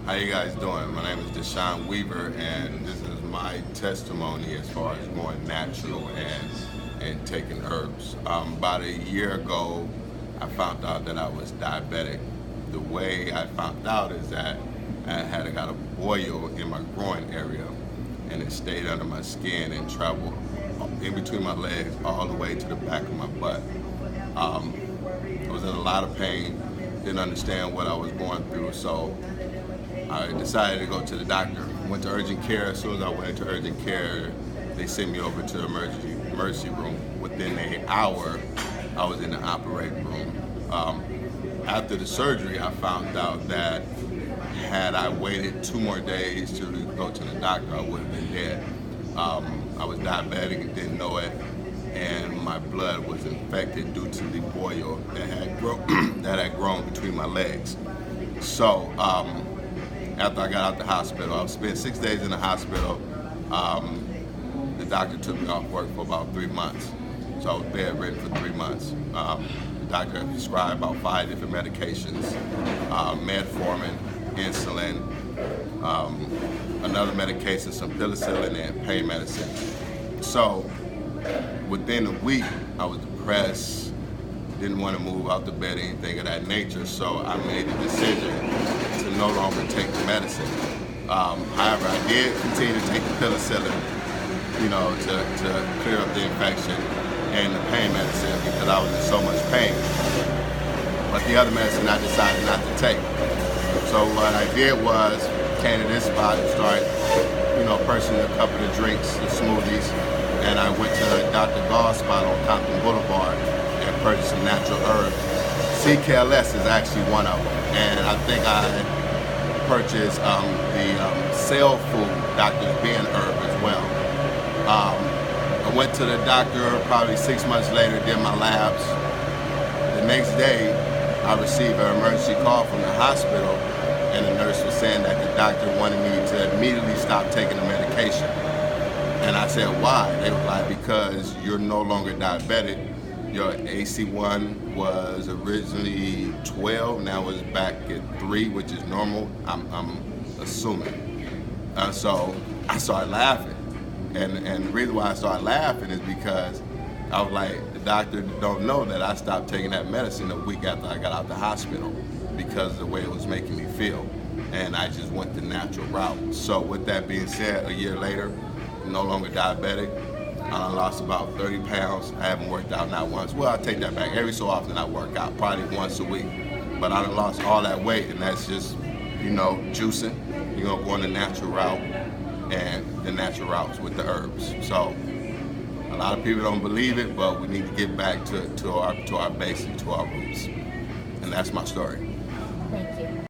How you guys doing? My name is Deshaun Weaver, and this is my testimony as far as going natural and taking herbs. About a year ago, I found out that I was diabetic. The way I found out is that I had got a boil in my groin area, and it stayed under my skin and traveled in between my legs all the way to the back of my butt. I was in a lot of pain, didn't understand what I was going through, so I decided to go to the doctor. Went to urgent care. As soon as I went into urgent care, they sent me over to the emergency room. Within an hour, I was in the operating room. After the surgery, I found out that had I waited 2 more days to go to the doctor, I would have been dead. I was diabetic and didn't know it, and my blood was infected due to the boil that had grown between my legs. So after I got out the hospital, I spent 6 days in the hospital. The doctor took me off work for about 3 months. So I was bedridden for 3 months. The doctor prescribed about 5 different medications, metformin, insulin, another medication, some penicillin, and pain medicine. So within a week, I was depressed, didn't want to move out the bed, anything of that nature. So I made the decision to no longer take the medicine. However, I did continue to take the penicillin, to clear up the infection, and the pain medicine because I was in so much pain. But the other medicine I decided not to take. So what I did was came to this spot and started, purchasing a couple of drinks, the smoothies, and I went to the Dr. Gau's spot on Compton Boulevard and purchased some natural herbs. CKLS is actually one of them, and I think I purchased the Cell Food Dr. Ben herb as well. I went to the doctor probably 6 months later, did my labs. The next day, I received an emergency call from the hospital, and the nurse was saying that the doctor wanted me to immediately stop taking the medication. And I said, why? They were like, because you're no longer diabetic. Your AC1 was originally 12, now it's back at 3, which is normal, I'm assuming. So I started laughing. And the reason why I started laughing is because I was like, the doctor don't know that I stopped taking that medicine a week after I got out the hospital because of the way it was making me feel. And I just went the natural route. So with that being said, a year later, I'm no longer diabetic. I lost about 30 pounds. I haven't worked out not once. Well, I take that back. Every so often I work out, probably once a week. But I done lost all that weight, and that's just, juicing. You're gonna go on the natural route, and the natural routes with the herbs. So a lot of people don't believe it, but we need to get back to our basics, to our roots. And that's my story. Thank you.